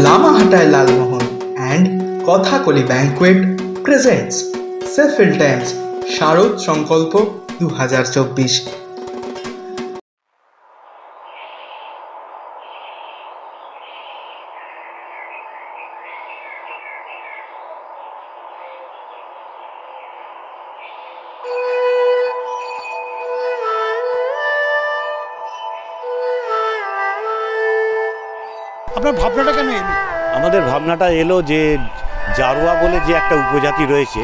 লামাহাটায় Lalmohan and Kathakali banquet presents Sheffield Times Sharad Sankalpa 2024। আপনার ভাবনাটা কেন এলো? আমাদের ভাবনাটা এলো যে জারোয়া বলে যে একটা উপজাতি রয়েছে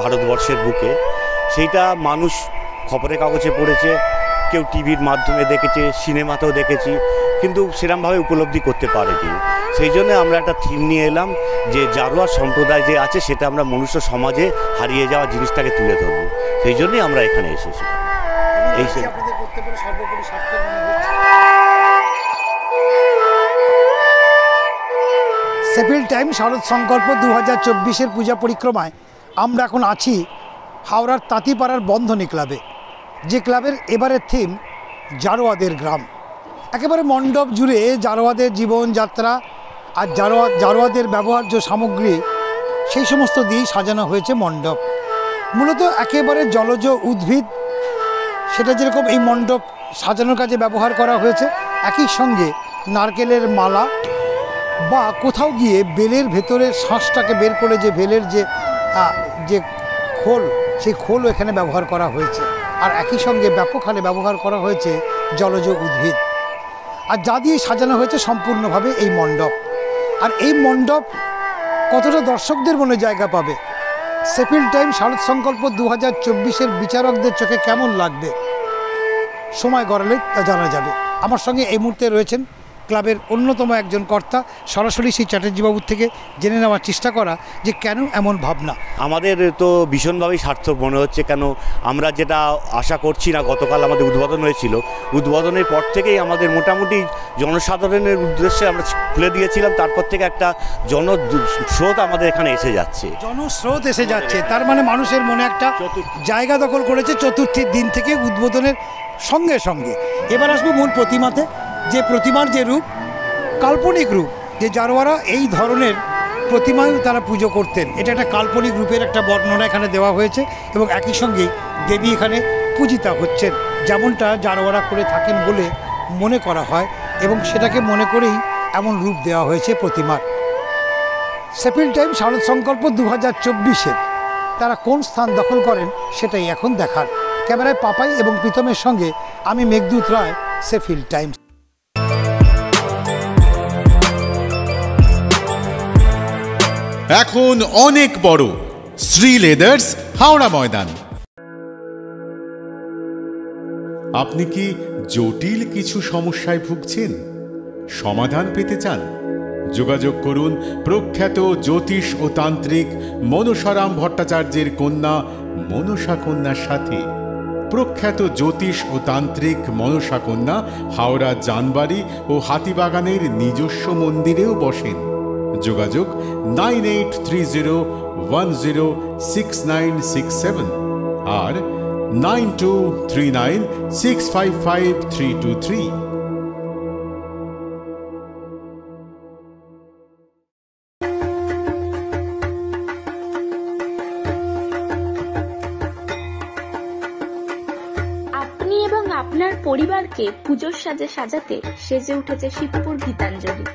ভারতবর্ষের বুকে, সেইটা মানুষ খবরের কাগজে পড়েছে, কেউ টিভির মাধ্যমে দেখেছে, সিনেমাতেও দেখেছি, কিন্তু সেরকমভাবে উপলব্ধি করতে পারেনি। সেই জন্য আমরা একটা থিম নিয়ে এলাম যে জারোয়া সম্প্রদায় যে আছে সেটা আমরা মনুষ্য সমাজে হারিয়ে যাওয়া জিনিসটাকে তুলে ধরবো। সেই জন্যই আমরা এখানে এসেছি। এই সেফিল্ড টাইম শারদ সংকল্প 2024-এর পূজা পরিক্রমায় আমরা এখন আছি হাওড়ার তাঁতিপাড়ার বন্ধনী ক্লাবে, যে ক্লাবের এবারের থিম জারোয়াদের গ্রাম। একেবারে মণ্ডপ জুড়ে জারোয়াদের জীবনযাত্রা আর জারোয়াদের ব্যবহার্য সামগ্রী সেই সমস্ত দিয়েই সাজানো হয়েছে মণ্ডপ। মূলত একেবারে জলজ উদ্ভিদ, সেটা যেরকম এই মণ্ডপ সাজানোর কাজে ব্যবহার করা হয়েছে, একই সঙ্গে নারকেলের মালা বা কোথাও গিয়ে বেলের ভেতরের শাঁসটাকে বের করে যে বেলের যে খোল, সেই খোলও এখানে ব্যবহার করা হয়েছে। আর একই সঙ্গে ব্যাপক হারে ব্যবহার করা হয়েছে জলজ উদ্ভিদ, আর যা দিয়ে সাজানো হয়েছে সম্পূর্ণভাবে এই মণ্ডপ। আর এই মণ্ডপ কতটা দর্শকদের মনে জায়গা পাবে, সেফিল্ড টাইম শারদ সংকল্প 2024-এর বিচারকদের চোখে কেমন লাগবে, সময় গড়ালে তা জানা যাবে। আমার সঙ্গে এই মুহূর্তে রয়েছেন ক্লাবের অন্যতম একজন কর্তা। সরাসরি সেই চ্যাটার্জিবাবুর থেকে জেনে নেওয়ার চেষ্টা করা যে কেন এমন ভাবনা। আমাদের তো ভীষণভাবেই সার্থক মনে হচ্ছে, কেন আমরা যেটা আশা করছি না, গতকাল আমাদের উদ্বোধন হয়েছিল, উদ্বোধনের পর থেকেই আমাদের মোটামুটি জনসাধারণের উদ্দেশ্যে আমরা খুলে দিয়েছিলাম, তারপর থেকে একটা জনস্রোত আমাদের এখানে এসে যাচ্ছে, জনস্রোত এসে যাচ্ছে। তার মানে মানুষের মনে একটা জায়গা দখল করেছে চতুর্থীর দিন থেকে উদ্বোধনের সঙ্গে সঙ্গে। এবার আসবো মূল প্রতিমাতে, যে প্রতিমার যে রূপ, কাল্পনিক রূপ, যে জারোয়ারা এই ধরনের প্রতিমায় তারা পুজো করতেন, এটা একটা কাল্পনিক রূপের একটা বর্ণনা এখানে দেওয়া হয়েছে। এবং একই সঙ্গেই দেবী এখানে পূজিতা হচ্ছেন, যেমনটা জারোয়ারা করে থাকেন বলে মনে করা হয়, এবং সেটাকে মনে করেই এমন রূপ দেওয়া হয়েছে প্রতিমার। সেফিল্ড টাইম শারদ সংকল্প 2024-এর তারা কোন স্থান দখল করেন সেটাই এখন দেখার। ক্যামেরায় পাপাই এবং প্রীতমের সঙ্গে আমি মেঘদূত রায়, সেফিল্ড টাইমস। এখন অনেক বড় শ্রী লেদার্স হাওড়া ময়দান। আপনি কি জটিল কিছু সমস্যায় ভুগছেন, সমাধান পেতে চান? যোগাযোগ করুন প্রখ্যাত জ্যোতিষ ও তান্ত্রিক মনসারাম ভট্টাচার্যের কন্যা মনসা কন্যার সাথে। প্রখ্যাত জ্যোতিষ ও তান্ত্রিক মনসা কন্যা হাওড়া জানবাড়ি ও হাতিবাগানের নিজস্ব মন্দিরেও বসেন। যোগাযোগ 9830106967 আর 9239655323। আপনি এবং আপনার পরিবারকে পুজোর সাজে সাজাতে সেজে উঠেছে শিবপুর গীতাঞ্জলি।